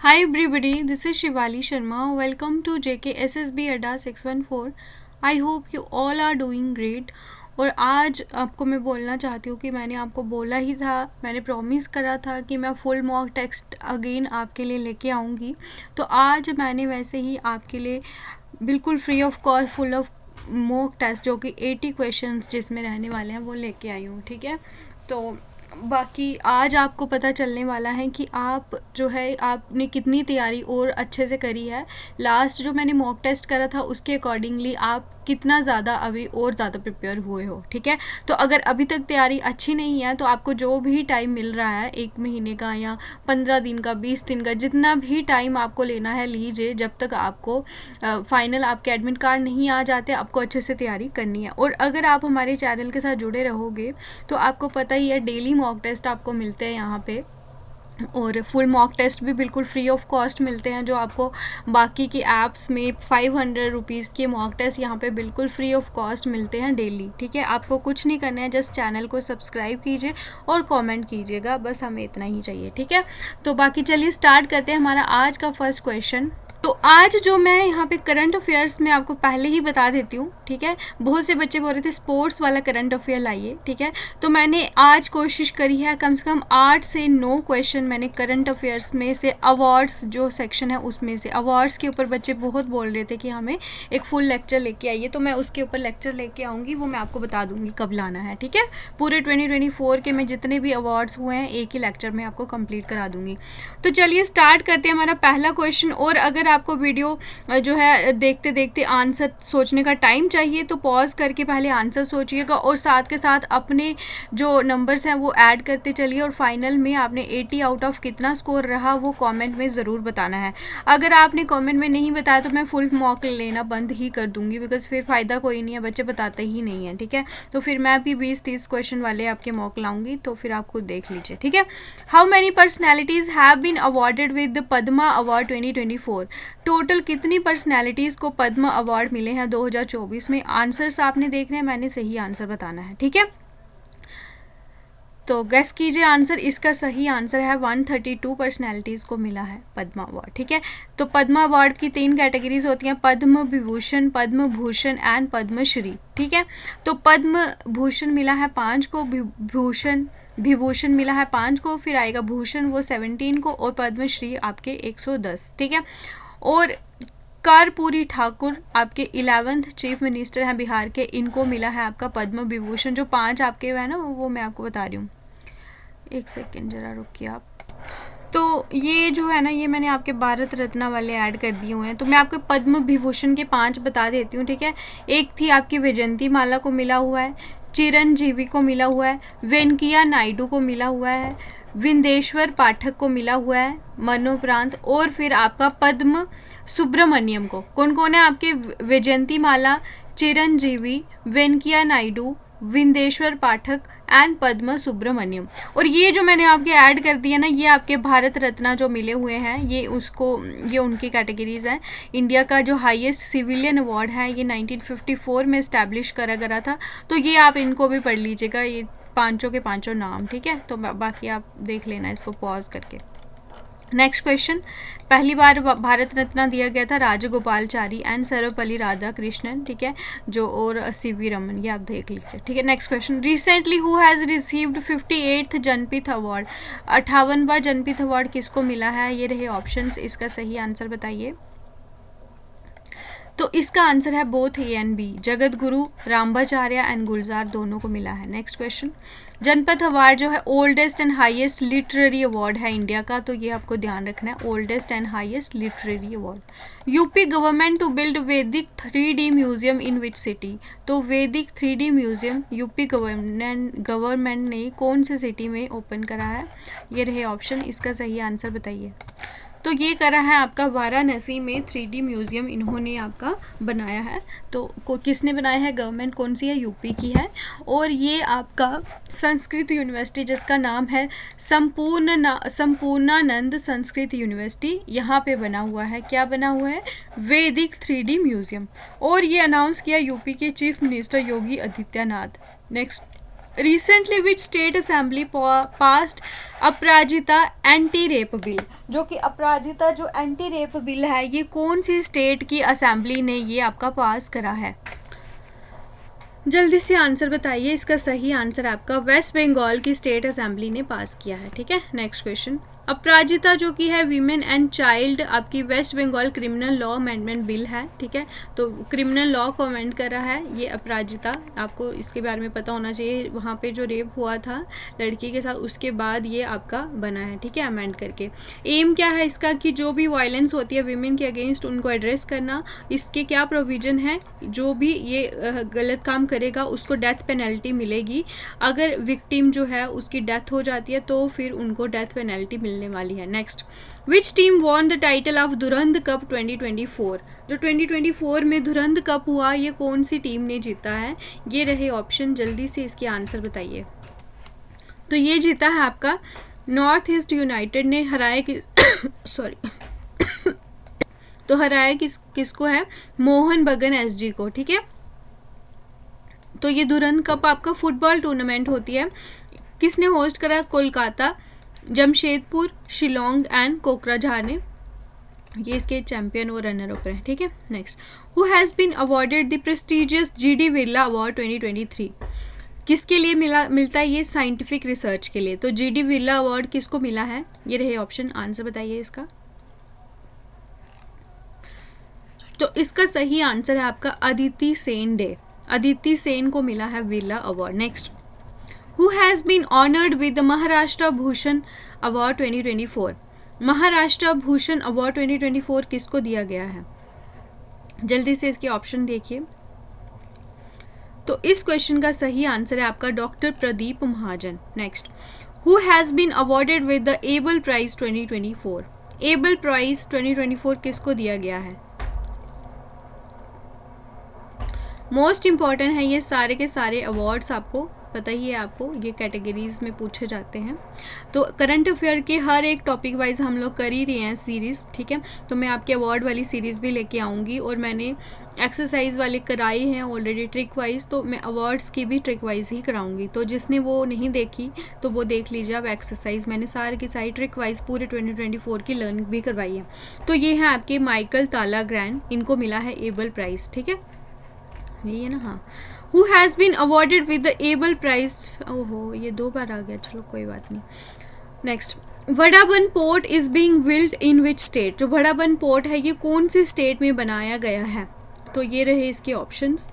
Hi everybody, this is Shivali Sharma. Welcome to JKSSB Adda 614. I hope you all are doing great. और आज आपको मैं बोलना चाहती हूँ कि मैंने आपको बोला ही था, मैंने प्रॉमिस करा था कि मैं फुल मॉक टेक्स्ट अगेन आपके लिए लेके आऊँगी। तो आज मैंने वैसे ही आपके लिए बिल्कुल free of cost full of mock test जो कि 80 क्वेश्चंस जिसमें रहने वाले हैं वो लेके आई हूँ। ठीक है, तो बाकी आज आपको पता चलने वाला है कि आप जो है आपने कितनी तैयारी और अच्छे से करी है। लास्ट जो मैंने मॉक टेस्ट करा था उसके अकॉर्डिंगली आप कितना ज़्यादा अभी और ज़्यादा प्रिपेयर हुए हो। ठीक है, तो अगर अभी तक तैयारी अच्छी नहीं है तो आपको जो भी टाइम मिल रहा है 1 महीने का या 15 दिन का 20 दिन का जितना भी टाइम आपको लेना है लीजिए, जब तक आपको फाइनल आपके एडमिट कार्ड नहीं आ जाते आपको अच्छे से तैयारी करनी है। और अगर आप हमारे चैनल के साथ जुड़े रहोगे तो आपको पता ही है डेली मॉक टेस्ट आपको मिलते हैं यहाँ पे, और फुल मॉक टेस्ट भी बिल्कुल फ्री ऑफ कॉस्ट मिलते हैं जो आपको बाकी की ऐप्स में 500 रुपीज़ के मॉक टेस्ट यहाँ पे बिल्कुल फ्री ऑफ कॉस्ट मिलते हैं डेली। ठीक है, आपको कुछ नहीं करना है, जस्ट चैनल को सब्सक्राइब कीजिए और कमेंट कीजिएगा, बस हमें इतना ही चाहिए। ठीक है, तो बाकी चलिए स्टार्ट करते हैं हमारा आज का फर्स्ट क्वेश्चन। तो आज जो मैं यहाँ पे करंट अफेयर्स में आपको पहले ही बता देती हूँ। ठीक है, बहुत से बच्चे बोल रहे थे स्पोर्ट्स वाला करंट अफेयर लाइए। ठीक है, तो मैंने आज कोशिश करी है कम से कम 8 से 9 क्वेश्चन मैंने करंट अफेयर्स में से अवार्ड्स जो सेक्शन है उसमें से, अवार्ड्स के ऊपर बच्चे बहुत बोल रहे थे कि हमें एक फुल लेक्चर लेके आइए, तो मैं उसके ऊपर लेक्चर लेके आऊँगी, वो मैं आपको बता दूँगी कब लाना है। ठीक है, पूरे 2024 के मैं जितने भी अवार्ड्स हुए हैं एक ही लेक्चर में आपको कंप्लीट करा दूँगी। तो चलिए स्टार्ट करते हैं हमारा पहला क्वेश्चन। और अगर आपको वीडियो जो है देखते देखते आंसर सोचने का टाइम चाहिए तो पॉज करके पहले आंसर सोचिएगा और साथ के साथ अपने जो नंबर्स हैं वो ऐड करते चलिए, और फाइनल में आपने 80 आउट ऑफ कितना स्कोर रहा वो कमेंट में ज़रूर बताना है। अगर आपने कमेंट में नहीं बताया तो मैं फुल मॉक लेना बंद ही कर दूंगी, बिकॉज फिर फ़ायदा कोई नहीं है, बच्चे बताते ही नहीं हैं। ठीक है, तो फिर मैं भी 20-30 क्वेश्चन वाले आपके मॉक लाऊंगी, तो फिर आप खुद देख लीजिए। ठीक है, how many personalities have been awarded with Padma award 2024? Total कितनी पर्सनैलिटीज़ को पद्म अवार्ड मिले हैं 2024 में? आंसर्स आपने देखने हैं, मैंने सही आंसर बताना है। ठीक है, तो गेस कीजिए आंसर। इसका सही आंसर है 132 पर्सनैलिटीज़ को मिला है पद्म अवार्ड। ठीक है, तो पद्म अवार्ड की 3 कैटेगरीज होती हैं, पद्म विभूषण, पद्म भूषण एंड पद्मश्री। ठीक है, तो पद्म भूषण मिला है 5 को, विभूषण मिला है 5 को, फिर आएगा भूषण वो 17 को, और पद्मश्री आपके 110। ठीक है, और कर्पूरी ठाकुर आपके 11th चीफ मिनिस्टर हैं बिहार के, इनको मिला है आपका पद्म विभूषण। जो 5 आपके है ना वो मैं आपको बता रही हूँ, एक सेकेंड ज़रा रुकिए आप। तो ये जो है ना ये मैंने आपके भारत रत्न वाले ऐड कर दिए हुए हैं, तो मैं आपको पद्म विभूषण के 5 बता देती हूँ। ठीक है, एक थी आपकी वैजयंती माला को मिला हुआ है, चिरंजीवी को मिला हुआ है, वेंकैया नायडू को मिला हुआ है, विंदेश्वर पाठक को मिला हुआ है मरणोपरांत, और फिर आपका पद्म सुब्रमण्यम को। कौन कौन है आपके? वैजयंती माला, चिरंजीवी, वेंकैया नायडू, विंदेश्वर पाठक एंड पद्म सुब्रमण्यम। और ये जो मैंने आपके ऐड कर दिया ना ये आपके भारत रत्न जो मिले हुए हैं ये उनकी कैटेगरीज हैं। इंडिया का जो हाईएस्ट सिविलियन अवार्ड है ये 1954 में इस्टेब्लिश करा गया था, तो ये आप इनको भी पढ़ लीजिएगा, ये पांचों के पांचों नाम। ठीक है, तो बाकी आप देख लेना इसको पॉज करके। नेक्स्ट क्वेश्चन, पहली बार भारत रत्न दिया गया था राजगोपालचारी एंड सर्वपल्ली राधाकृष्णन। ठीक है, जो और सीवी रमन, ये आप देख लीजिए। ठीक है, next question, recently who has received 58th Jnanpith award? 58वां जनपथ अवार्ड किसको मिला है? ये रहे ऑप्शंस, इसका सही आंसर बताइए। तो इसका आंसर है both A and B, Jagat Guru रामभाचार्य and गुलजार दोनों को मिला है। नेक्स्ट क्वेश्चन, जनपथ अवार्ड जो है oldest and highest literary award है इंडिया का, तो ये आपको ध्यान रखना है, oldest and highest literary award. UP government to build Vedic 3D museum in which city? तो वैदिक 3D म्यूजियम यूपी गवर्नमेंट ने कौन से सिटी में ओपन करा है? ये रहे ऑप्शन, इसका सही आंसर बताइए। तो ये करा है आपका वाराणसी में 3D म्यूज़ियम इन्होंने आपका बनाया है। तो किसने बनाया है? गवर्नमेंट कौन सी है? यूपी की है। और ये आपका संस्कृत यूनिवर्सिटी जिसका नाम है संपूर्णानंद संस्कृत यूनिवर्सिटी, यहाँ पे बना हुआ है। क्या बना हुआ है? वैदिक 3D म्यूज़ियम। और ये अनाउंस किया यूपी के chief minister Yogi Adityanath. Next recently which state assembly passed Aparajita anti rape bill, जो कि अपराजिता जो एंटी रेप बिल है ये कौन सी स्टेट की असेंबली ने ये आपका पास करा है? जल्दी से आंसर बताइए। इसका सही आंसर आपका वेस्ट बंगाल की स्टेट असेंबली ने पास किया है। ठीक है, नेक्स्ट क्वेश्चन। अपराजिता जो कि है वीमेन एंड चाइल्ड आपकी West Bengal criminal law amendment bill है। ठीक है, तो क्रिमिनल लॉ को अमेंड करा है ये अपराजिता, आपको इसके बारे में पता होना चाहिए। वहाँ पे जो रेप हुआ था लड़की के साथ उसके बाद ये आपका बना है। ठीक है, अमेंड करके। एम क्या है इसका कि जो भी वायलेंस होती है वीमेन के अगेंस्ट उनको एड्रेस करना। इसके क्या प्रोविजन है, जो भी ये गलत काम करेगा उसको डेथ पेनल्टी मिलेगी। अगर विक्टिम जो है उसकी डेथ हो जाती है तो फिर उनको डेथ पेनल्टी मिलने वाली है। Next, which team won the title of Durand cup 2024, जो 2024 में दुरंत कप हुआ ये कौन सी टीम ने जीता है? ये रहे ऑप्शन, जल्दी से इसके आंसर बताइए। तो ये जीता है आपका नॉर्थ ईस्ट यूनाइटेड ने, हराया कि सॉरी तो हराया किसको है? मोहन बगान एसजी को। ठीक है, तो ये दुरंत कप आपका फुटबॉल टूर्नामेंट होती है। किसने होस्ट करा? कोलकाता, जमशेदपुर, शिलोंग एंड कोकराझार ने ये इसके चैंपियन और रनर अप हैं। ठीक है, next, who has been awarded the prestigious GD Birla award 2023, किसके लिए मिलता है ये? साइंटिफिक रिसर्च के लिए। तो जीडी बिरला अवार्ड किसको मिला है? ये रहे ऑप्शन, आंसर बताइए इसका। तो इसका सही आंसर है आपका अदिति सेन डे, अदिति सेन को मिला है Birla award. Next, who has been honoured with the Maharashtra Bhushan award 2024, Maharashtra Bhushan award 2024 किसको दिया गया है? जल्दी से इसके ऑप्शन देखिए। तो इस क्वेश्चन का सही आंसर है आपका doctor Pradeep Mahajan. Next, who has been awarded with the Abel prize 2024, Abel prize 2024 किसको दिया गया है? मोस्ट इम्पॉर्टेंट है ये सारे के सारे अवार्ड्स, आपको पता ही है, आपको ये कैटेगरीज में पूछे जाते हैं। तो करंट अफेयर के हर एक टॉपिक वाइज हम लोग कर ही रहे हैं सीरीज़। ठीक है, तो मैं आपके अवार्ड वाली सीरीज़ भी लेके आऊँगी और मैंने एक्सरसाइज वाले कराई हैं ऑलरेडी ट्रिक वाइज, तो मैं अवार्ड्स की भी ट्रिक वाइज ही कराऊँगी। तो जिसने वो नहीं देखी तो वो देख लीजिए आप एक्सरसाइज, मैंने सारी की सारी ट्रिक वाइज पूरे 2024 की लर्न भी करवाई है। तो ये है आपके माइकल ताला ग्रैंड, इनको मिला है एबल प्राइज़। ठीक है, यही है ना? हाँ, who has been awarded with the Abel prize, ओहो ये 2 बार आ गया, चलो कोई बात नहीं। Next, Vadhavan port is being built in which state, जो वडाबन पोर्ट है ये कौन से स्टेट में बनाया गया है? तो ये रहे इसके ऑप्शंस।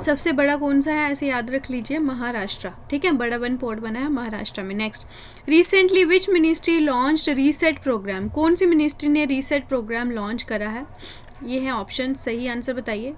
सबसे बड़ा कौन सा है ऐसे याद रख लीजिए, महाराष्ट्र। ठीक है, वडाबन पोर्ट बना है महाराष्ट्र में। Next, recently which ministry launched reset program, कौन सी मिनिस्ट्री ने रीसेट प्रोग्राम लॉन्च करा है? ये है ऑप्शन, सही आंसर बताइए।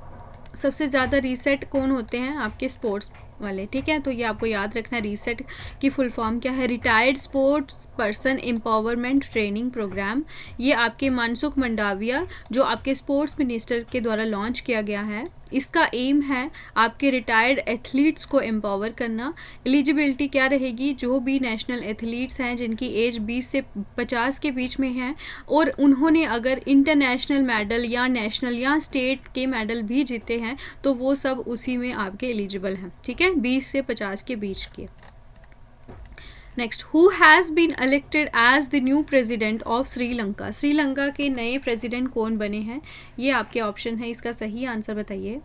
सबसे ज़्यादा रीसेट कौन होते हैं? आपके स्पोर्ट्स वाले। ठीक है, तो ये आपको याद रखना है। रीसेट की फुल फॉर्म क्या है? Retired sports person empowerment training program. ये आपके मनसुख मंडाविया जो आपके स्पोर्ट्स मिनिस्टर के द्वारा लॉन्च किया गया है। इसका एम है आपके रिटायर्ड एथलीट्स को एम्पावर करना। एलिजिबिलिटी क्या रहेगी? जो भी नेशनल एथलीट्स हैं जिनकी एज 20 से 50 के बीच में है और उन्होंने अगर इंटरनेशनल मेडल या नेशनल या स्टेट के मेडल भी जीते हैं तो वो सब उसी में आपके एलिजिबल हैं। ठीक है, 20 से 50 के बीच के। Next, who has been elected as the new president of Sri Lanka, Sri Lanka के नए प्रेसिडेंट कौन बने हैं? ये आपके ऑप्शन है, इसका सही आंसर बताइए।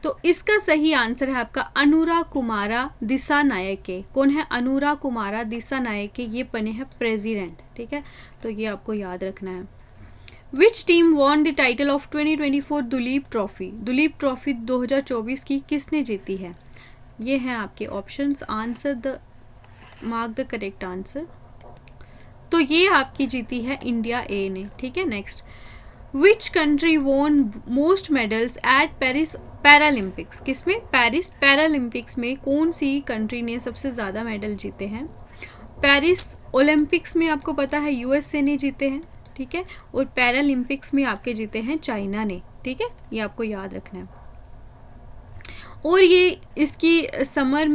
तो इसका सही आंसर है आपका अनुरा कुमारा दिसानायके। कौन है? अनुरा कुमारा दिसानायके, ये बने हैं प्रेसिडेंट। ठीक है, तो ये आपको याद रखना है। विच team won the title of 2024 Duleep trophy, Duleep trophy 2024 की किसने जीती है? ये हैं आपके options, answer the mark the correct answer. तो ये आपकी जीती है इंडिया ए ने। ठीक है, नेक्स्ट, विच कंट्री वोन most medals at Paris Paralympics, किसमें? पेरिस पैरालंपिक्स में कौन सी कंट्री ने सबसे ज़्यादा मेडल जीते हैं? पेरिस ओलंपिक्स में आपको पता है यूएसए ने जीते हैं। ठीक है, और पैरालंपिक्स में आपके जीते हैं चाइना ने। ठीक है, ये आपको याद रखना है। और ये इसकी समर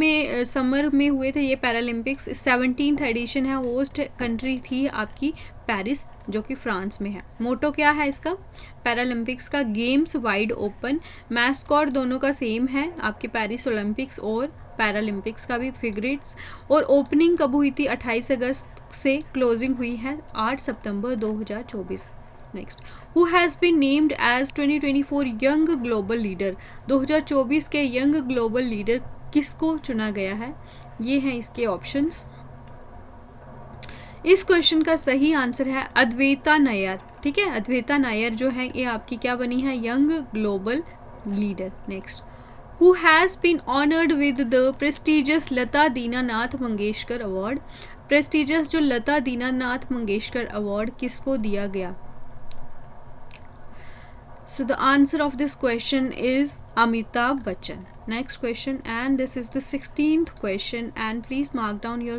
में हुए थे ये पैरालंपिक्स। 17th एडिशन है, होस्ट कंट्री थी आपकी पेरिस जो कि फ्रांस में है। मोटो क्या है इसका पैरालंपिक्स का? Games wide open. मैस्कॉट दोनों का सेम है आपके पेरिस ओलंपिक्स और पैरालंपिक्स का भी फिगरेट्स। और ओपनिंग कब हुई थी? 28 अगस्त से क्लोजिंग हुई है 8 सितंबर 2024। Next, who has been named as 2024 young global leader? 2024 के यंग ग्लोबल लीडर किसको चुना गया है? ये हैं इसके ऑप्शंस। इस क्वेश्चन का सही आंसर है अद्वैता नायर। ठीक है, अद्वैता नायर जो है ये आपकी क्या बनी है? Young global leader. Next, who has been honoured with the prestigious Lata Dinanath Mangeshkar award? Prestigious जो लता दीनानाथ मंगेशकर अवार्ड किसको दिया गया? So the answer of this question is Amitabh Bachchan. Next question, and this is the 16th question, and please mark down your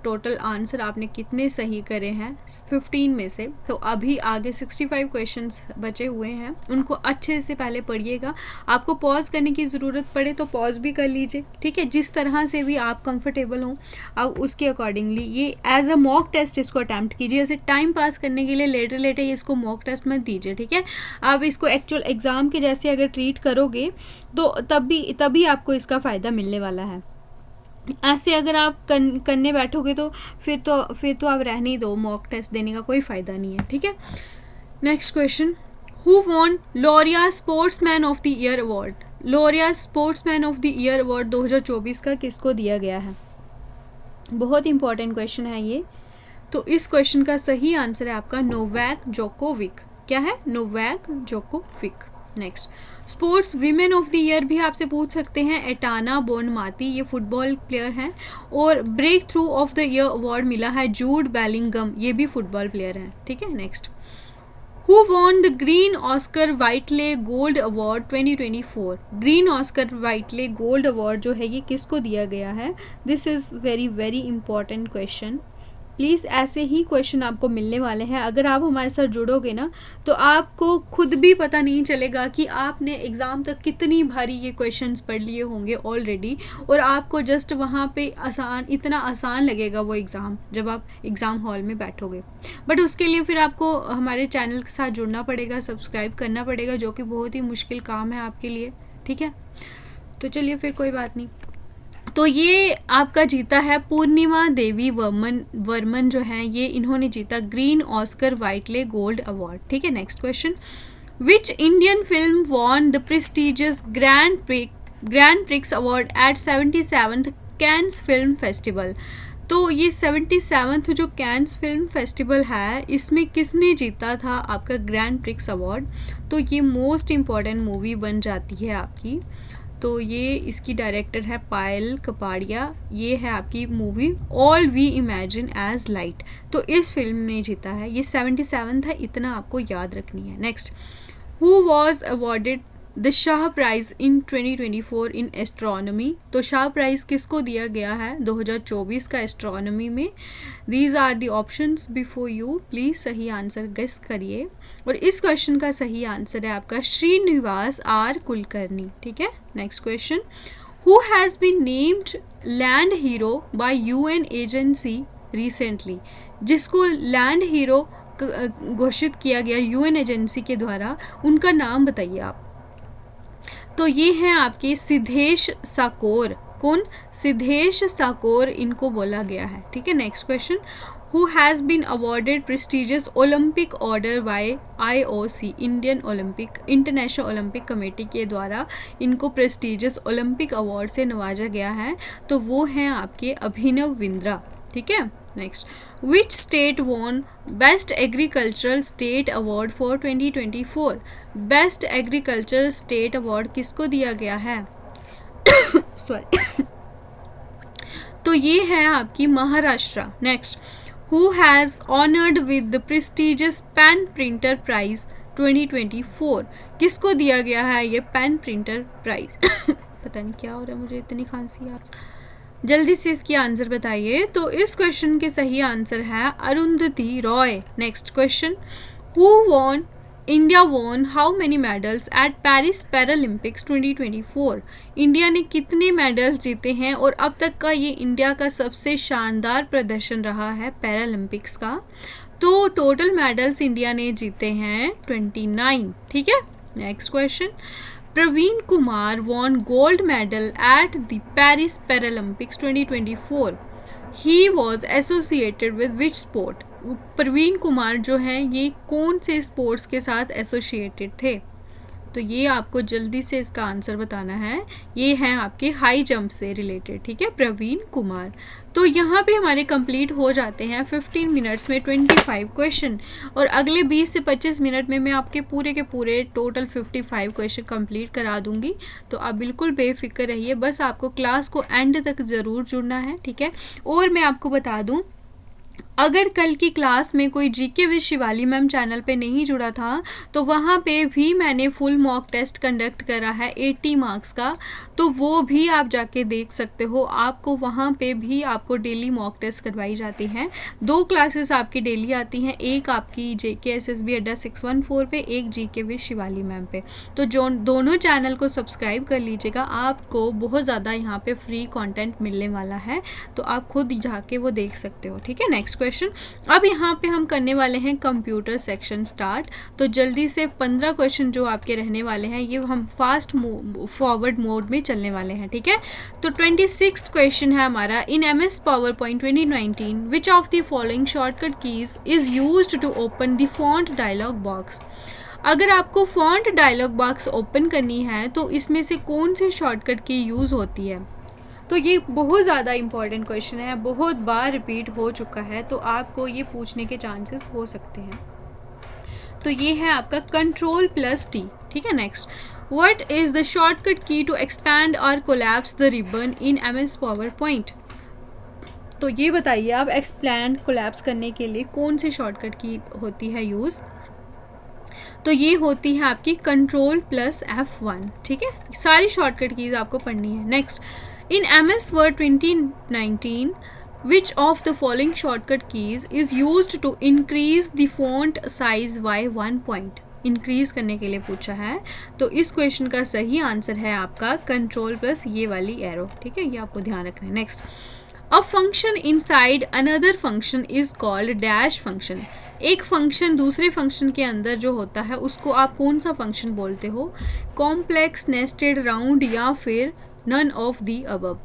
total answer. आपने कितने सही करे हैं 15 में से? तो अभी आगे 65 क्वेश्चंस बचे हुए हैं, उनको अच्छे से पहले पढ़िएगा। आपको पॉज करने की ज़रूरत पड़े तो पॉज भी कर लीजिए, ठीक है, जिस तरह से भी आप कंफर्टेबल हों अब उसके अकॉर्डिंगली। ये एज अ मॉक टेस्ट इसको अटैम्प्ट कीजिए, ऐसे टाइम पास करने के लिए लेटे लेटे इसको मॉक टेस्ट मत दीजिए, ठीक है। आप इसको एक्चुअल एग्ज़ाम के जैसे अगर ट्रीट करोगे तो तभी आपको इसका फ़ायदा मिलने वाला है। ऐसे अगर आप करने बैठोगे तो फिर तो आप रहने ही दो, मॉक टेस्ट देने का कोई फ़ायदा नहीं है, ठीक है। Next question, who won Laureus sportsman of the year award? Laureus sportsman of the year award 2024 का किसको दिया गया है? बहुत इंपॉर्टेंट क्वेश्चन है ये। तो इस क्वेश्चन का सही आंसर है आपका नोवाक जोकोविक। क्या है? Novak Djokovic. Next, sports women of the year भी आपसे पूछ सकते हैं। एटाना बोनमाती, ये फुटबॉल प्लेयर हैं। और breakthrough of the year award मिला है जूड बेलिंगम, ये भी फुटबॉल प्लेयर हैं, ठीक है। Next, who won the green Oscar वाइटले gold award 2024? Green Oscar वाइटले gold award जो है ये किसको दिया गया है? This is very very important question. Please ऐसे ही क्वेश्चन आपको मिलने वाले हैं। अगर आप हमारे साथ जुड़ोगे ना तो आपको खुद भी पता नहीं चलेगा कि आपने एग्ज़ाम तक कितनी भारी ये क्वेश्चंस पढ़ लिए होंगे ऑलरेडी, और आपको जस्ट वहाँ पे इतना आसान लगेगा वो एग्ज़ाम जब आप एग्ज़ाम हॉल में बैठोगे। बट उसके लिए फिर आपको हमारे चैनल के साथ जुड़ना पड़ेगा, सब्सक्राइब करना पड़ेगा, जो कि बहुत ही मुश्किल काम है आपके लिए, ठीक है। तो चलिए फिर कोई बात नहीं। तो ये आपका जीता है पूर्णिमा देवी वर्मन जो हैं ये, इन्होंने जीता ग्रीन ऑस्कर वाइटले गोल्ड अवार्ड, ठीक है। Next question, which Indian film won the prestigious grand prix award eight 77th cans film festival? तो ये 77th जो कैन्स फिल्म फेस्टिवल है इसमें किसने जीता था आपका ग्रैंड प्रिक्स अवार्ड? तो ये मोस्ट इम्पॉर्टेंट मूवी बन जाती है आपकी। तो ये इसकी डायरेक्टर है पायल कपाड़िया। ये है आपकी movie all we imagine as light. तो इस फिल्म ने जीता है, ये 77 है, इतना आपको याद रखनी है। Next, who was awarded the Shah price in 2024 in astronomy? तो शाह प्राइज़ किसको दिया गया है 2024 का एस्ट्रोनॉमी में? These are the options before you, please सही आंसर गेस करिए। और इस क्वेश्चन का सही आंसर है आपका श्रीनिवास आर कुलकर्णी, ठीक है। Next question, who has been named land hero by UN agency recently? जिसको लैंड हीरो घोषित किया गया यूएन एजेंसी के द्वारा, उनका नाम बताइए आप। तो ये हैं आपके सिद्धेश साकोर। कौन? सिद्धेश साकोर इनको बोला गया है, ठीक है। Next question, who has been awarded prestigious Olympic order by IOC international Olympic committee के द्वारा इनको प्रेस्टिजियस ओलंपिक अवार्ड से नवाजा गया है? तो वो हैं आपके अभिनव बिंद्रा, ठीक है। Next, which state won best agricultural state award for 2024? Best agricultural state award किसको दिया गया है? सॉरी तो ये है आपकी Maharashtra. Next, who has honoured with the prestigious PEN Pinter prize 2024? किसको दिया गया है ये पेन प्रिंटर प्राइज? पता नहीं क्या हो रहा है, मुझे इतनी खांसी यार, जल्दी से इसकी आंसर बताइए। तो इस क्वेश्चन के सही आंसर है Arundhati Roy. Next question, who von India won how many medals at Paris Paralympics 2024? India ने कितने मेडल्स जीते हैं और अब तक का ये इंडिया का सबसे शानदार प्रदर्शन रहा है पैरालंपिक्स का। तो टोटल मेडल्स इंडिया ने जीते हैं 29। ठीक है, next question. Praveen Kumar won gold medal at the Paris Paralympics 2024। He was associated with which sport? Praveen Kumar जो हैं ये कौन से स्पोर्ट्स के साथ एसोसिएटेड थे? तो ये आपको जल्दी से इसका आंसर बताना है। ये हैं आपके हाई जंप से रिलेटेड। ठीक है, प्रवीण कुमार। तो यहाँ पे हमारे कंप्लीट हो जाते हैं 15 मिनट्स में 25 क्वेश्चन, और अगले 20 से 25 मिनट में मैं आपके पूरे के पूरे टोटल 55 क्वेश्चन कंप्लीट करा दूंगी। तो आप बिल्कुल बेफिक्र रहिए, बस आपको क्लास को एंड तक ज़रूर जुड़ना है। ठीक है, और मैं आपको बता दूँ, अगर कल की क्लास में कोई GK with Shivali ma'am channel पे नहीं जुड़ा था तो वहाँ पे भी मैंने फुल मॉक टेस्ट कंडक्ट करा है 80 मार्क्स का, तो वो भी आप जाके देख सकते हो। आपको वहाँ पे भी आपको डेली मॉक टेस्ट करवाई जाती हैं। 2 क्लासेस आपकी डेली आती हैं, एक आपकी जेके एसएसबी अड्डा 614 पे, एक जीके विद शिवाली मैम पे। तो जो दोनों चैनल को सब्सक्राइब कर लीजिएगा, आपको बहुत ज़्यादा यहाँ पे फ्री कंटेंट मिलने वाला है, तो आप खुद जाके वो देख सकते हो। ठीक है, नेक्स्ट क्वेश्चन। अब यहाँ पे हम करने वाले हैं कंप्यूटर सेक्शन स्टार्ट। तो जल्दी से 15 क्वेश्चन जो आपके रहने वाले हैं ये हम फास्ट फॉरवर्ड मोड में चलने वाले हैं। ठीक है, तो 26th क्वेश्चन है हमारा। In MS power point 2019 which of the following shortcut keys is used to open the font dialog box? अगर आपको फॉन्ट डायलॉग बॉक्स ओपन करनी है तो इसमें से कौन सी शॉर्टकट की यूज़ होती है? तो ये बहुत ज़्यादा इंपॉर्टेंट क्वेश्चन है, बहुत बार रिपीट हो चुका है, तो आपको ये पूछने के चांसेस हो सकते हैं। तो ये है आपका Ctrl+T। ठीक है, next. What is the shortcut की टू एक्सपैंड और collapse the ribbon in MS PowerPoint? तो ये बताइए आप, एक्सपैंड कोलैप्स करने के लिए कौन सी शॉर्टकट की होती है यूज़? तो ये होती है आपकी Ctrl+F1। ठीक है, सारी शॉर्टकट कीज़ आपको पढ़नी है। Next, in MS Word 2019 which of the following shortcut keys is used to increase the font size by 1 point? Increase करने के लिए पूछा है, तो इस क्वेश्चन का सही आंसर है आपका Ctrl+ ये वाली एरो। ठीक है, ये आपको ध्यान रखना है। Next, a function inside another function is called dash function. एक फंक्शन दूसरे फंक्शन के अंदर जो होता है उसको आप कौन सा फंक्शन बोलते हो? कॉम्प्लेक्स, नेस्टेड, राउंड या फिर नन ऑफ दी अबव?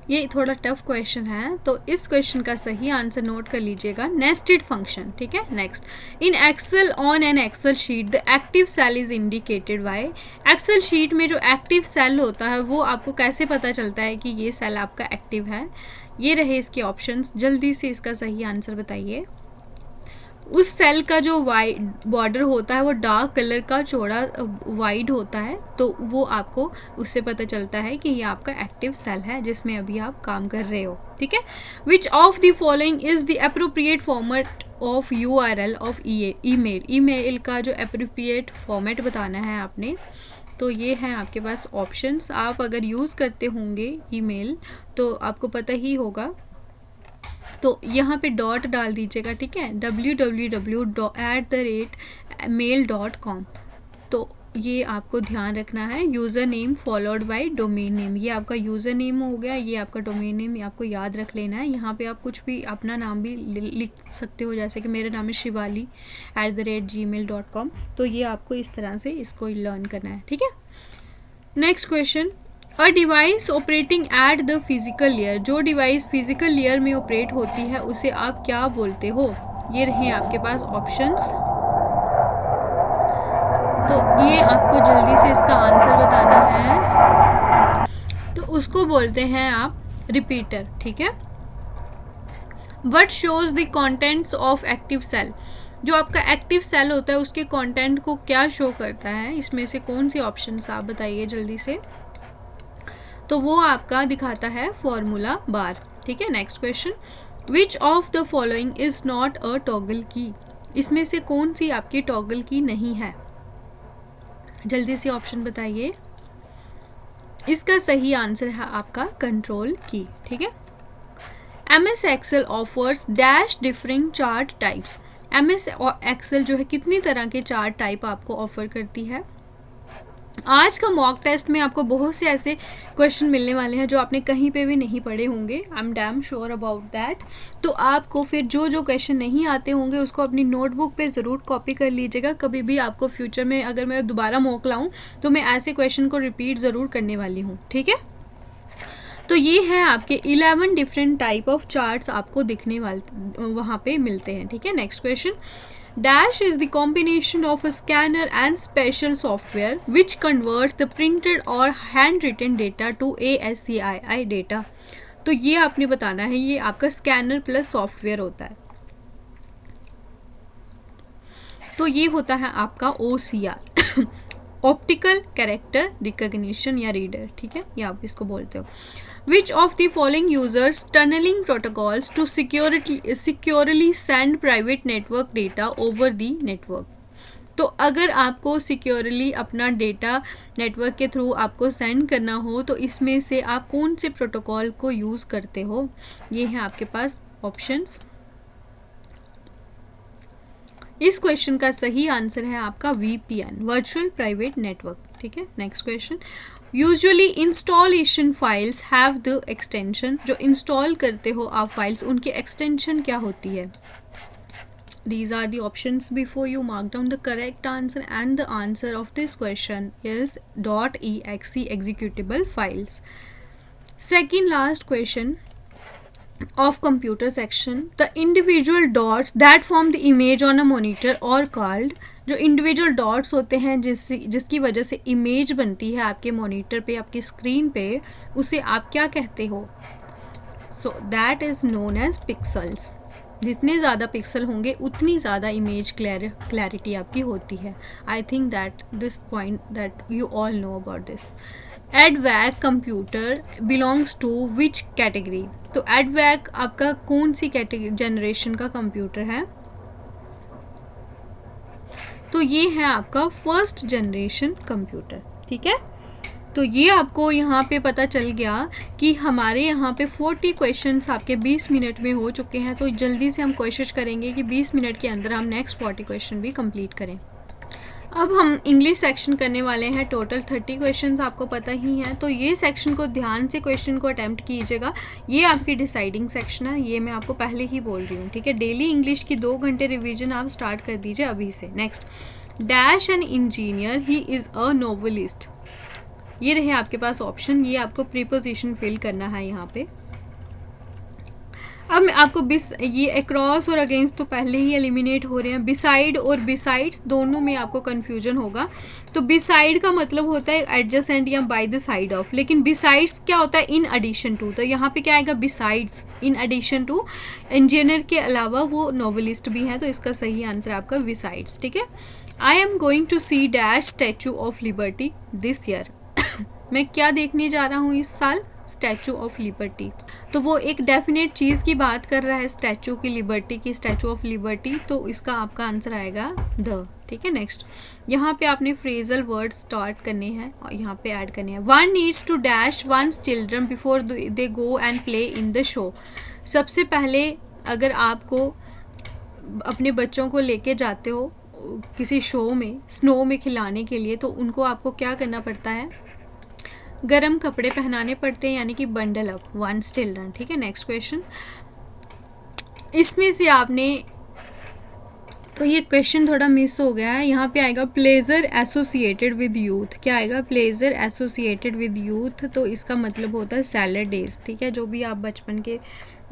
ये थोड़ा टफ क्वेश्चन है, तो इस क्वेश्चन का सही आंसर नोट कर लीजिएगा, नेस्टेड फंक्शन। ठीक है, next. In Excel on an Excel sheet the active cell is indicated by? Excel sheet में जो एक्टिव सेल होता है वो आपको कैसे पता चलता है कि ये सेल आपका एक्टिव है? ये रहे इसके ऑप्शंस, जल्दी से इसका सही आंसर बताइए। उस सेल का जो वाइड बॉर्डर होता है वो डार्क कलर का चौड़ा वाइड होता है, तो वो आपको उससे पता चलता है कि ये आपका एक्टिव सेल है जिसमें अभी आप काम कर रहे हो। ठीक है, विच of the following is the appropriate format of URL of email? Email का जो अप्रोप्रिएट फॉर्मेट बताना है आपने। तो ये हैं आपके पास ऑप्शंस। आप अगर यूज़ करते होंगे ईमेल तो आपको पता ही होगा, तो यहाँ पे डॉट डाल दीजिएगा। ठीक है, www@mail.com। तो ये आपको ध्यान रखना है, user name followed by domain name. ये आपका यूज़र नेम हो गया, ये आपका डोमेन नेम, आपको याद रख लेना है। यहाँ पे आप कुछ भी अपना नाम भी लिख सकते हो, जैसे कि मेरा नाम है शिवाली @gmail.com। तो ये आपको इस तरह से इसको लर्न करना है। ठीक है, next question. A device operating at the physical layer, जो डिवाइस फिजिकल लेयर में ऑपरेट होती है उसे आप क्या बोलते हो? ये रहे आपके पास ऑप्शंस, तो ये आपको जल्दी से इसका आंसर बताना है। तो उसको बोलते हैं आप रिपीटर। ठीक है, what shows the contents of active cell? जो आपका एक्टिव सेल होता है उसके कंटेंट को क्या शो करता है? इसमें से कौन सी ऑप्शंस आप बताइए जल्दी से। तो वो आपका दिखाता है फॉर्मूला बार। ठीक है, next question. Which of the following is not a toggle की? इसमें से कौन सी आपकी टॉगल की नहीं है? जल्दी से ऑप्शन बताइए। इसका सही आंसर है आपका कंट्रोल की। ठीक है, MS Excel offers dash different chart types. MS Excel जो है कितनी तरह के चार्ट टाइप आपको ऑफर करती है। आज का मॉक टेस्ट में आपको बहुत से ऐसे क्वेश्चन मिलने वाले हैं जो आपने कहीं पे भी नहीं पढ़े होंगे, I am damn sure about that. तो आपको फिर जो जो क्वेश्चन नहीं आते होंगे उसको अपनी नोटबुक पे ज़रूर कॉपी कर लीजिएगा। कभी भी आपको फ्यूचर में अगर मैं दोबारा मॉक लाऊं तो मैं ऐसे क्वेश्चन को रिपीट ज़रूर करने वाली हूँ, ठीक है। तो ये है आपके 11 डिफरेंट टाइप ऑफ चार्ट्स आपको दिखने वाले वहाँ पे मिलते हैं, ठीक है। Next question, Dash is the combination of a scanner and special software which converts the printed or handwritten data to ASCII data। तो ये आपने बताना है, ये आपका स्कैनर प्लस सॉफ्टवेयर होता है। तो ये होता है आपका OCR ऑप्टिकल कैरेक्टर रिकग्निशन या रीडर, ठीक है, ये आप इसको बोलते हो। Which of the following users tunneling protocols to securely send private network data over the network? तो अगर आपको सिक्योरली अपना डेटा नेटवर्क के थ्रू आपको सेंड करना हो तो इसमें से आप कौन से प्रोटोकॉल को यूज़ करते हो? ये हैं आपके पास ऑप्शंस। इस क्वेश्चन का सही आंसर है आपका VPN, वर्चुअल प्राइवेट नेटवर्क, ठीक है। Next question, usually installation files have the extension, जो इंस्टॉल करते हो आप फाइल्स उनकी एक्सटेंशन क्या होती है? These are the options before you mark down the correct answer, and the answer of this question is .exe executable files. Second last question of computer section, the individual dots that form the image on a monitor are called, जो individual dots होते हैं जिसकी वजह से image बनती है आपके monitor पे, आपकी स्क्रीन पे, उसे आप क्या कहते हो? So that is known as pixels. जितने ज़्यादा पिक्सल होंगे उतनी ज़्यादा इमेज क्लैरिटी आपकी होती है। I think that this point that you all know about this. EDVAC computer belongs to which category? तो एडवैक आपका कौन सी कैटेगरी जनरेशन का कंप्यूटर है? तो ये है आपका फर्स्ट जनरेशन कंप्यूटर, ठीक है। तो ये आपको यहाँ पे पता चल गया कि हमारे यहाँ पे 40 क्वेश्चंस आपके 20 मिनट में हो चुके हैं। तो जल्दी से हम कोशिश करेंगे कि 20 मिनट के अंदर हम नेक्स्ट 40 क्वेश्चन भी कंप्लीट करें। अब हम इंग्लिश सेक्शन करने वाले हैं। टोटल 30 क्वेश्चंस आपको पता ही हैं, तो ये सेक्शन को ध्यान से क्वेश्चन को अटैम्प्ट कीजिएगा। ये आपकी डिसाइडिंग सेक्शन है, ये मैं आपको पहले ही बोल रही हूँ, ठीक है। डेली इंग्लिश की 2 घंटे रिवीजन आप स्टार्ट कर दीजिए अभी से। Next, dash an engineer, he is a novelist. ये रहे आपके पास ऑप्शन, ये आपको प्रीपोजिशन फिल करना है यहाँ पे। अब मैं आपको ये अक्रॉस और अगेंस्ट तो पहले ही एलिमिनेट हो रहे हैं। बिसाइड और बिसाइड्स दोनों में आपको कन्फ्यूजन होगा। तो बिसाइड का मतलब होता है एडजेसेंट या बाय द साइड ऑफ, लेकिन बिसाइड्स क्या होता है? In addition to. तो यहाँ पे क्या आएगा? Besides, in addition to. Engineer के अलावा वो नोवेलिस्ट भी हैं, तो इसका सही आंसर आपका बिसाइड्स, ठीक है। I am going to see dash Statue of Liberty this year. मैं क्या देखने जा रहा हूँ इस साल? Statue of Liberty. तो वो एक डेफिनेट चीज़ की बात कर रहा है, स्टैचू की, लिबर्टी की, स्टैचू ऑफ लिबर्टी। तो इसका आपका आंसर आएगा द, ठीक है। नेक्स्ट, यहाँ पे आपने फ्रेजल वर्ड स्टार्ट करने हैं और यहाँ पे ऐड करने हैं। One needs to dash one's children before they go and play in the show. सबसे पहले अगर आपको अपने बच्चों को लेके जाते हो किसी शो में, स्नो में खिलाने के लिए, तो उनको आपको क्या करना पड़ता है? गरम कपड़े पहनाने पड़ते हैं, यानी कि बंडल अप वंस चिल्ड्रन, ठीक है। नेक्स्ट क्वेश्चन, इसमें से आपने, तो ये क्वेश्चन थोड़ा मिस हो गया है। यहाँ पे आएगा प्लेजर एसोसिएटेड विद यूथ। क्या आएगा? Pleasure associated with youth. तो इसका मतलब होता है सैलड डेज, ठीक है। जो भी आप बचपन के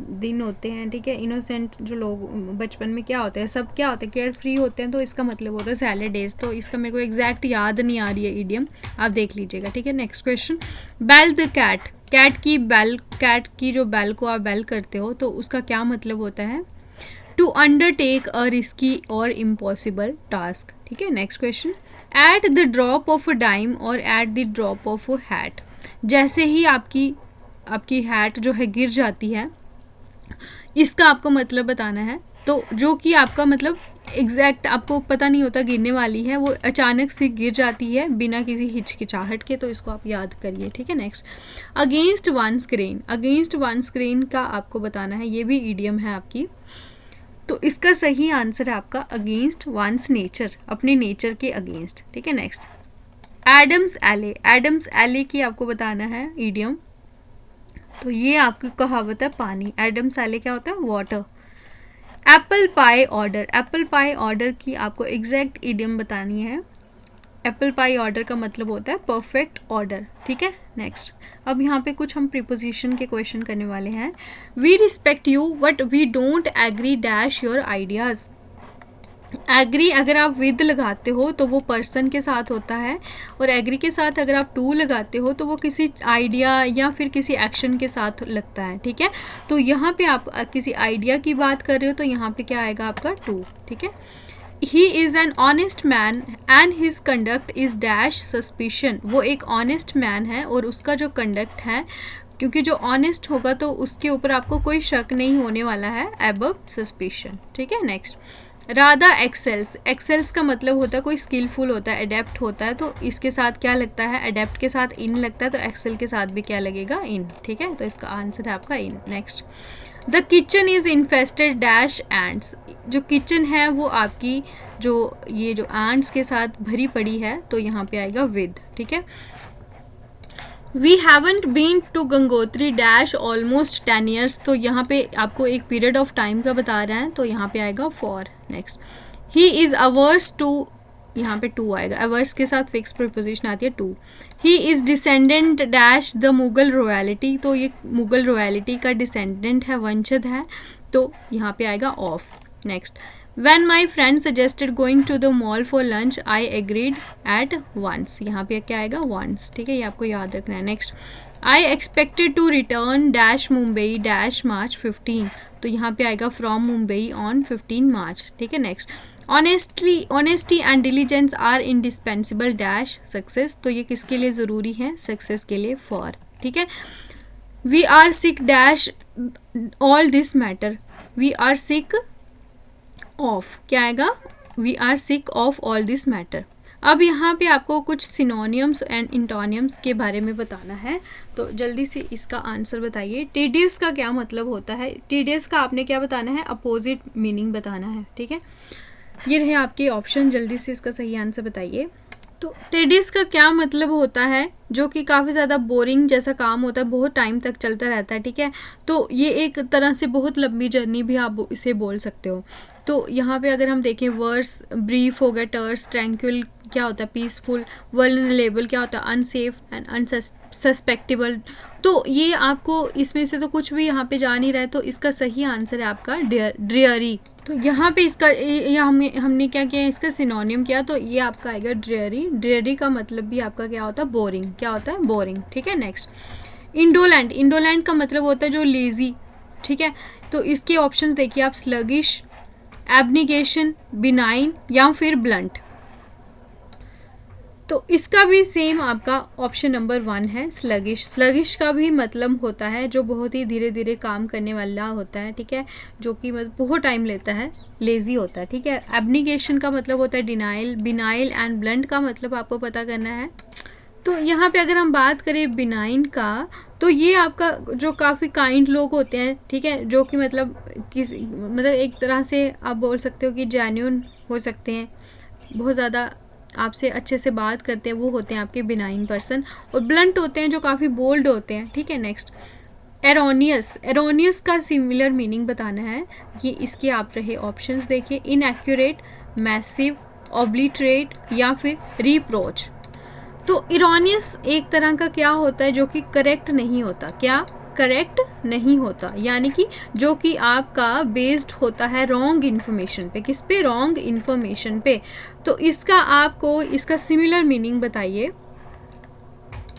दिन होते हैं, ठीक है, इनोसेंट जो लोग बचपन में क्या होते हैं, सब क्या होते हैं, केयर फ्री होते हैं, तो इसका मतलब होता है सैलड डेज। तो इसका मेरे को एग्जैक्ट याद नहीं आ रही है इडियम, आप देख लीजिएगा, ठीक है। Next question, bell the cat. Cat की जो बेल को आप बेल करते हो तो उसका क्या मतलब होता है? टू अंडरटेक अ रिस्की और इम्पॉसिबल टास्क, ठीक है। Next question, at the drop of a dime और at the drop of a hat. जैसे ही आपकी हैट जो है गिर जाती है, इसका आपको मतलब बताना है। तो जो कि आपका मतलब एग्जैक्ट आपको पता नहीं होता गिरने वाली है, वो अचानक से गिर जाती है बिना किसी हिचकिचाहट के, तो इसको आप याद करिए, ठीक है। Next, against one's grain. Against one's grain का आपको बताना है, ये भी ईडियम है आपकी। तो तो इसका सही आंसर है आपका अगेंस्ट वंस नेचर, अपने नेचर के अगेंस्ट। ठीक है, नेक्स्ट एडम्स एले। एडम्स एले की आपको बताना है इडियम। तो ये आपकी कहावत है पानी। एडम्स एले क्या होता है? Water. Apple pie order. Apple pie order की आपको एग्जैक्ट इडियम बतानी है। एप्पल पाई ऑर्डर का मतलब होता है परफेक्ट ऑर्डर। ठीक है, नेक्स्ट अब यहाँ पे कुछ हम प्रीपोजिशन के क्वेश्चन करने वाले हैं। We respect you but we don't agree dash your ideas. Agree अगर आप विद लगाते हो तो वो पर्सन के साथ होता है, और एग्री के साथ अगर आप टू लगाते हो तो वो किसी आइडिया या फिर किसी एक्शन के साथ लगता है। ठीक है, तो यहाँ पे आप किसी आइडिया की बात कर रहे हो तो यहाँ पे क्या आएगा आपका टू। ठीक है, he is an honest man and his conduct is dash suspicion. वो एक ऑनेस्ट मैन है और उसका जो कंडक्ट है, क्योंकि जो ऑनेस्ट होगा तो उसके ऊपर आपको कोई शक नहीं होने वाला है, अबव सस्पिशन। ठीक है, नेक्स्ट राधा एक्सेल्स। एक्सेल्स का मतलब होता है कोई स्किलफुल होता है, अडेप्ट होता है, तो इसके साथ क्या लगता है? अडेप्ट के साथ इन लगता है, तो एक्सेल के साथ भी क्या लगेगा? इन। ठीक है, तो इसका आंसर है आपका इन। Next the kitchen is infested dash ants. जो किचन है वो आपकी जो ये जो एंड्स के साथ भरी पड़ी है, तो यहाँ पे आएगा विद। ठीक है, we haven't been to Gangotri dash almost 10 years. तो यहाँ पे आपको एक पीरियड ऑफ टाइम का बता रहे हैं, तो यहाँ पे आएगा for. Next he is averse to, यहाँ पे टू आएगा, अवर्स के साथ फिक्स प्रीपोजिशन आती है to. He is descendant dash the Mughal royalty. तो ये मुगल रॉयलिटी का डिसेंडेंट है, वंशज है, तो यहाँ पे आएगा of. Next When my friend suggested going to the mall for lunch, I agreed at once. यहाँ पे क्या आएगा? once। ठीक है, ये आपको याद रखना है। Next I expected to return dash Mumbai dash March 15। तो यहाँ पे आएगा from Mumbai on 15 March। ठीक है, next honesty and diligence are indispensable dash success। तो ये किसके लिए ज़रूरी है? सक्सेस के लिए, for। ठीक है, we are sick dash all this matter। we are sick of, क्या आएगा? We are sick of all this matter. अब यहाँ पे आपको कुछ सिनोनियम्स एंड इंटोनियम्स के बारे में बताना है, तो जल्दी से इसका आंसर बताइए। टीडियस का क्या मतलब होता है? टीडियस का आपने क्या बताना है? अपोजिट मीनिंग बताना है। ठीक है, ये रहे आपके ऑप्शन, जल्दी से इसका सही आंसर बताइए। तो टेडियस का क्या मतलब होता है? जो कि काफ़ी ज़्यादा बोरिंग जैसा काम होता है, बहुत टाइम तक चलता रहता है। ठीक है, तो ये एक तरह से बहुत लंबी जर्नी भी आप इसे बोल सकते हो। तो यहाँ पे अगर हम देखें, वर्स ब्रीफ हो गया, टर्स, ट्रैंक्विल क्या होता है? पीसफुल। वल्नरेबल क्या होता है? Unsafe and unsuspectable. तो ये आपको इसमें से तो कुछ भी यहाँ पे जा नहीं रहा है, तो इसका सही आंसर है आपका ड्रेयरी। तो यहाँ पे इसका हमने क्या किया? इसका सिनोनियम किया, तो ये आपका आएगा ड्रेयरी। ड्रेयरी का मतलब भी आपका क्या होता है? बोरिंग। क्या होता है? बोरिंग। ठीक है, नेक्स्ट इंडोलेंट। इंडोलेंट का मतलब होता है जो लेजी। ठीक है, तो इसके ऑप्शंस देखिए आप, स्लगिश, एब्निगेशन, बिनाइन या फिर ब्लंट। तो इसका भी सेम आपका ऑप्शन नंबर 1 है, स्लगिश। स्लगिश का भी मतलब होता है जो बहुत ही धीरे धीरे काम करने वाला होता है। ठीक है, जो कि मतलब बहुत टाइम लेता है, लेजी होता है। ठीक है, एब्निगेशन का मतलब होता है डिनाइल। बिनाइल एंड ब्लंट का मतलब आपको पता करना है। तो यहाँ पे अगर हम बात करें बिनाइन का, तो ये आपका जो काफ़ी काइंड लोग होते हैं। ठीक है, जो कि मतलब एक तरह से आप बोल सकते हो कि जेन्युइन हो सकते हैं, बहुत ज़्यादा आपसे अच्छे से बात करते हैं, वो होते हैं आपके बिनाइन पर्सन। और ब्लंट होते हैं जो काफ़ी बोल्ड होते हैं। ठीक है, नेक्स्ट एरोनियस। एरोनियस का सिमिलर मीनिंग बताना है, ये इसके आप रहे ऑप्शंस देखिए, इनएक्यूरेट, मैसिव, ऑब्लिटरेट या फिर रिप्रोच। तो इरोनियस एक तरह का क्या होता है? जो कि करेक्ट नहीं होता। क्या? करेक्ट नहीं होता, यानी कि जो कि आपका बेस्ड होता है रॉन्ग इन्फॉर्मेशन पे। किस पे? रॉन्ग इन्फॉर्मेशन पे। तो इसका आपको इसका सिमिलर मीनिंग बताइए।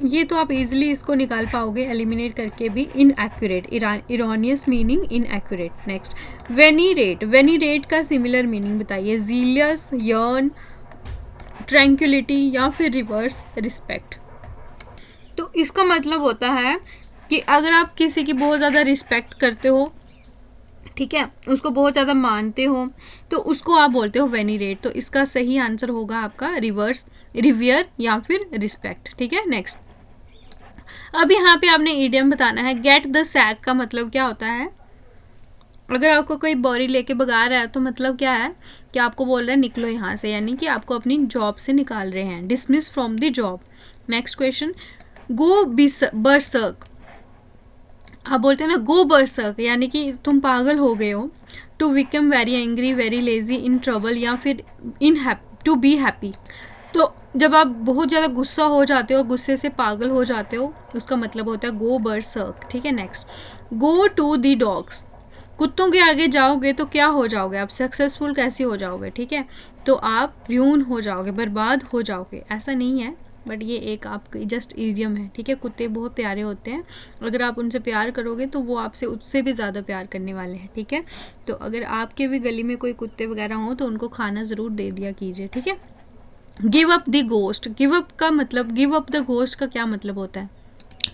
ये तो आप इजीली इसको निकाल पाओगे एलिमिनेट करके भी, inaccurate. Erroneous meaning inaccurate. Next venerate. Venerate का सिमिलर मीनिंग बताइए। जीलियस, यर्न, ट्रैंक्विलिटी या फिर रिवर्स रिस्पेक्ट। तो इसका मतलब होता है कि अगर आप किसी की बहुत ज़्यादा रिस्पेक्ट करते हो, ठीक है, उसको बहुत ज़्यादा मानते हो, तो उसको आप बोलते हो वेनीरेट। तो इसका सही आंसर होगा आपका रिवर्स, रिवियर या फिर रिस्पेक्ट। ठीक है, नेक्स्ट अब यहाँ पे आपने इडियम बताना है। गेट द सैक का मतलब क्या होता है? अगर आपको कोई बोरी लेके भगा रहा है तो मतलब क्या है कि आपको बोल रहा है निकलो यहाँ से, यानी कि आपको अपनी जॉब से निकाल रहे हैं, dismiss from the job. Next question, go berserk. आप बोलते हैं ना गो बरसर्क, यानी कि तुम पागल हो गए हो। To become very angry, very lazy, in trouble, या फिर टू बी हैप्पी। तो जब आप बहुत ज़्यादा गुस्सा हो जाते हो, गुस्से से पागल हो जाते हो, उसका मतलब होता है गो बरसर्क। ठीक है, next, go to the dogs. कुत्तों के आगे जाओगे तो क्या हो जाओगे आप, सक्सेसफुल कैसे हो जाओगे। ठीक है, तो आप र्यून हो जाओगे, बर्बाद हो जाओगे। ऐसा नहीं है, बट ये एक आपकी जस्ट इडियम है। ठीक है, कुत्ते बहुत प्यारे होते हैं, अगर आप उनसे प्यार करोगे तो वो आपसे उससे भी ज़्यादा प्यार करने वाले हैं। ठीक है, तो अगर आपके भी गली में कोई कुत्ते वगैरह हों तो उनको खाना ज़रूर दे दिया कीजिए। ठीक है, give up the ghost. Give up का मतलब, गिव अप द गोस्ट का क्या मतलब होता है,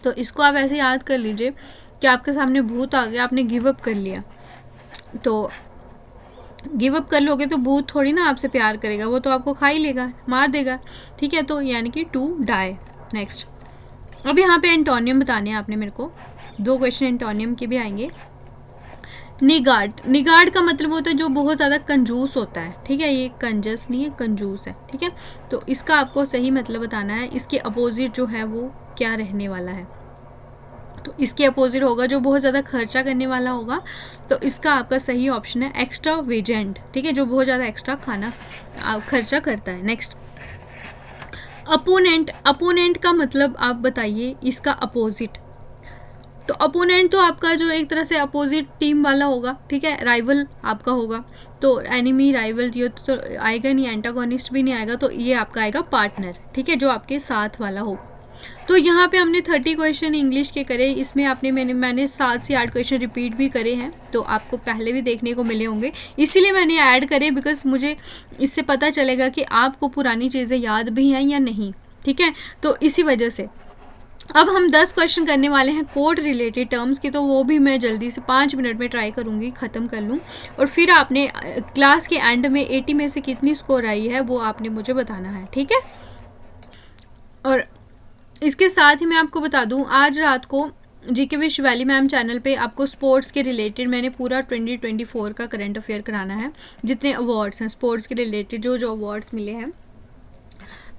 तो इसको आप ऐसे याद कर लीजिए कि आपके सामने भूत आ गया, आपने गिव अप कर लिया, तो गिव अप कर लोगे तो भूत थोड़ी ना आपसे प्यार करेगा, वो तो आपको खा ही लेगा, मार देगा। ठीक है, तो यानी कि टू डाई। नेक्स्ट, अब यहाँ पे एंटोनियम बताने हैं आपने मेरे को, 2 क्वेश्चन एंटोनियम के भी आएंगे। निगार्ड। निगार्ड का मतलब होता है जो बहुत ज़्यादा कंजूस होता है। ठीक है, ये कंजस नहीं है, कंजूस है। ठीक है, तो इसका आपको सही मतलब बताना है, इसके अपोजिट जो है वो क्या रहने वाला है। तो इसके अपोजिट होगा जो बहुत ज़्यादा खर्चा करने वाला होगा, तो इसका आपका सही ऑप्शन है एक्स्ट्रा वेजेंट। ठीक है, जो बहुत ज़्यादा एक्स्ट्रा खाना खर्चा करता है। Next, opponent. अपोनेंट का मतलब आप बताइए इसका अपोजिट। तो अपोनेंट तो आपका जो एक तरह से अपोजिट टीम वाला होगा। ठीक है, राइवल आपका होगा, तो एनिमी, राइवल, ये तो आएगा नहीं, एंटागोनिस्ट भी नहीं आएगा, तो ये आपका आएगा पार्टनर। ठीक है, जो आपके साथ वाला होगा। तो यहाँ पे हमने 30 क्वेश्चन इंग्लिश के करे, इसमें मैंने 7 से 8 क्वेश्चन रिपीट भी करे हैं, तो आपको पहले भी देखने को मिले होंगे, इसीलिए मैंने ऐड करे, बिकॉज मुझे इससे पता चलेगा कि आपको पुरानी चीज़ें याद भी हैं या नहीं। ठीक है, तो इसी वजह से अब हम 10 क्वेश्चन करने वाले हैं कोड रिलेटेड टर्म्स की, तो वो भी मैं जल्दी से 5 मिनट में ट्राई करूँगी ख़त्म कर लूँ, और फिर आपने क्लास के एंड में 80 में से कितनी स्कोर आई है वो आपने मुझे बताना है। ठीक है, और इसके साथ ही मैं आपको बता दूं, आज रात को GK with Shivali ma'am channel पे आपको स्पोर्ट्स के रिलेटेड मैंने पूरा 2024 का करंट अफेयर कराना है, जितने अवार्ड्स हैं स्पोर्ट्स के रिलेटेड, जो जो अवार्ड्स मिले हैं।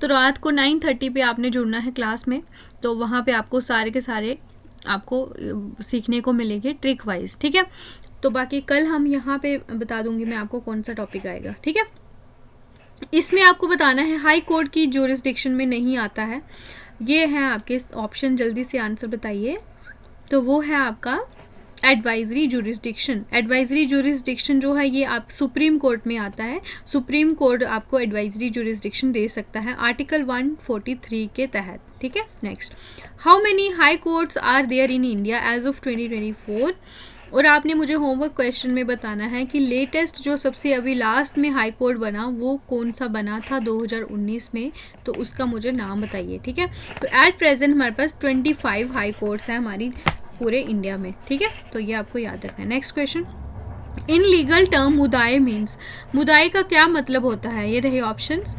तो रात को 9:30 पे आपने जुड़ना है क्लास में, तो वहाँ पे आपको सारे के सारे आपको सीखने को मिलेंगे ट्रिक वाइज। ठीक है, तो बाकी कल हम यहाँ पे बता दूँगी मैं आपको कौन सा टॉपिक आएगा। ठीक है, इसमें आपको बताना है हाई कोर्ट की ज्यूरिसडिक्शन में नहीं आता है। ये है आपके ऑप्शन, जल्दी से आंसर बताइए। तो वो है आपका एडवाइजरी ज्यूरिसडिक्शन। एडवाइजरी ज्यूरिसडिक्शन जो है ये आप सुप्रीम कोर्ट में आता है, सुप्रीम कोर्ट आपको एडवाइजरी ज्यूरिसडिक्शन दे सकता है आर्टिकल 143 के तहत। ठीक है, next, how many high courts are there in India as of 2024। और आपने मुझे होमवर्क क्वेश्चन में बताना है कि लेटेस्ट जो सबसे अभी लास्ट में हाई कोर्ट बना वो कौन सा बना था 2019 में, तो उसका मुझे नाम बताइए। ठीक है, तो एट प्रेजेंट हमारे पास 25 हाई कोर्ट्स हैं हमारी पूरे इंडिया में। ठीक है, तो ये आपको याद रखना है। Next question, in legal term mudai means. मुदाए का क्या मतलब होता है, ये रहे ऑप्शंस।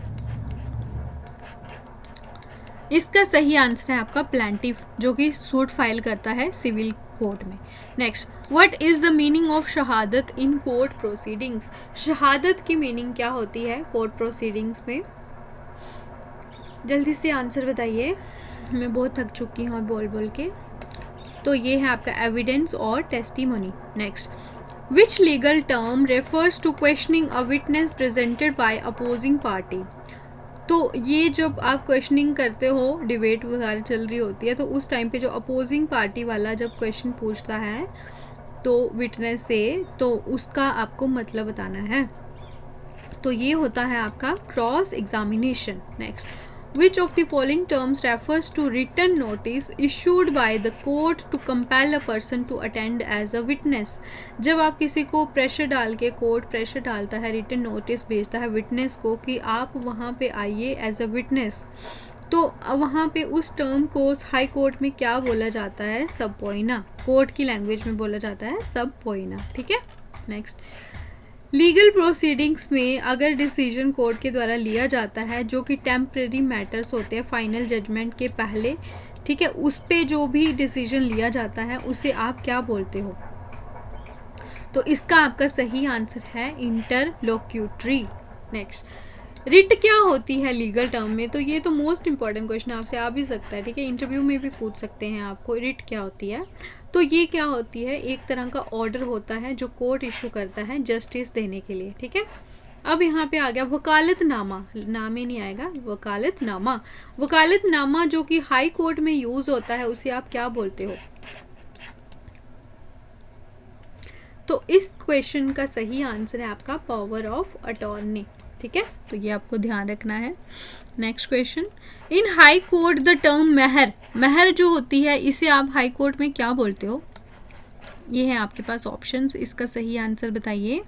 इसका सही आंसर है आपका प्लांटिफ, जो कि सूट फाइल करता है सिविल कोर्ट में। Next, what is the meaning of शहादत इन कोर्ट प्रोसीडिंग्स। शहादत की मीनिंग क्या होती है कोर्ट प्रोसीडिंग्स में, जल्दी से आंसर बताइए, मैं बहुत थक चुकी हूँ बोल बोल के। तो ये है आपका एविडेंस और testimony. Next, which legal term refers to questioning a witness presented by opposing party. तो ये जब आप क्वेश्चनिंग करते हो, डिबेट वगैरह चल रही होती है, तो उस टाइम पे जो अपोजिंग पार्टी वाला जब क्वेश्चन पूछता है तो विटनेस से, तो उसका आपको मतलब बताना है। तो ये होता है आपका cross examination. Next, which of the following terms refers to written notice issued by the court to compel a person to attend as a witness। जब आप किसी को प्रेशर डाल के, कोर्ट प्रेशर डालता है, रिटन नोटिस भेजता है विटनेस को कि आप वहाँ पे आइए एज अ विटनेस, तो वहाँ पे उस टर्म को हाई कोर्ट में क्या बोला जाता है, सब पोइना। कोर्ट की लैंग्वेज में बोला जाता है सब पोइना। ठीक है, नेक्स्ट, लीगल प्रोसीडिंग्स में अगर डिसीजन कोर्ट के द्वारा लिया जाता है जो कि टेम्परेरी मैटर्स होते हैं फाइनल जजमेंट के पहले, ठीक है, उस पे जो भी डिसीजन लिया जाता है उसे आप क्या बोलते हो। तो इसका आपका सही आंसर है इंटरलोक्यूटरी। नेक्स्ट, रिट क्या होती है लीगल टर्म में? तो ये तो मोस्ट इंपॉर्टेंट क्वेश्चन आपसे आ भी सकता है, ठीक है, इंटरव्यू में भी पूछ सकते हैं आपको, रिट क्या होती है। तो ये क्या होती है, एक तरह का ऑर्डर होता है जो कोर्ट इशू करता है जस्टिस देने के लिए, ठीक है। अब यहाँ पे आ गया वकालतनामा, नाम ही नहीं आएगा, वकालतनामा। वकालतनामा जो कि हाई कोर्ट में यूज होता है उसे आप क्या बोलते हो? तो इस क्वेश्चन का सही आंसर है आपका पावर ऑफ अटॉर्नी, ठीक है, तो ये आपको ध्यान रखना है। Next question, in high court the term mehr, मेहर जो होती है इसे आप हाई कोर्ट में क्या बोलते हो? ये है आपके पास ऑप्शंस, इसका सही आंसर बताइए।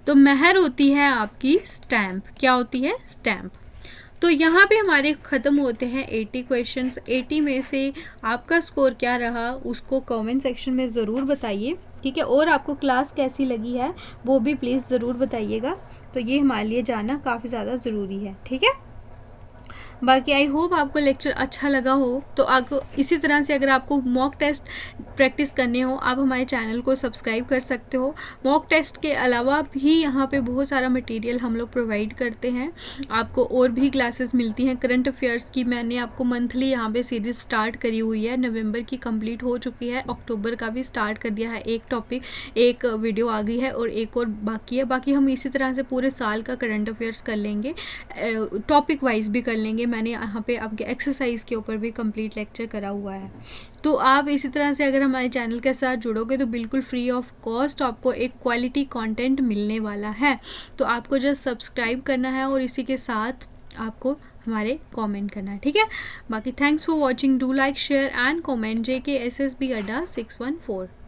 तो मेहर होती है आपकी स्टैम्प। क्या होती है? स्टैम्प। तो यहाँ पे हमारे ख़त्म होते हैं 80 क्वेश्चंस। 80 में से आपका स्कोर क्या रहा उसको कमेंट सेक्शन में ज़रूर बताइए, ठीक है, और आपको क्लास कैसी लगी है वो भी प्लीज़ ज़रूर बताइएगा। तो ये हमारे लिए जानना काफ़ी ज़्यादा ज़रूरी है, ठीक है। बाकी आई होप आपको लेक्चर अच्छा लगा हो। तो आपको इसी तरह से अगर आपको मॉक टेस्ट प्रैक्टिस करने हो आप हमारे चैनल को सब्सक्राइब कर सकते हो। मॉक टेस्ट के अलावा भी यहाँ पे बहुत सारा मटेरियल हम लोग प्रोवाइड करते हैं, आपको और भी क्लासेस मिलती हैं करंट अफेयर्स की। मैंने आपको मंथली यहाँ पे सीरीज स्टार्ट करी हुई है, नवंबर की कंप्लीट हो चुकी है, अक्टूबर का भी स्टार्ट कर दिया है, एक टॉपिक एक वीडियो आ गई है और एक और बाकी है। बाकी हम इसी तरह से पूरे साल का करंट अफेयर्स कर लेंगे, टॉपिक वाइज भी कर लेंगे। मैंने यहाँ पे आपके एक्सरसाइज के ऊपर भी कंप्लीट लेक्चर करा हुआ है। तो आप इसी तरह से अगर हमारे चैनल के साथ जुड़ोगे तो बिल्कुल फ्री ऑफ कॉस्ट आपको एक क्वालिटी कंटेंट मिलने वाला है। तो आपको जस्ट सब्सक्राइब करना है और इसी के साथ आपको हमारे कमेंट करना है, ठीक है। बाकी thanks for watching, do like share and comment. JK SSB अड्डा 614।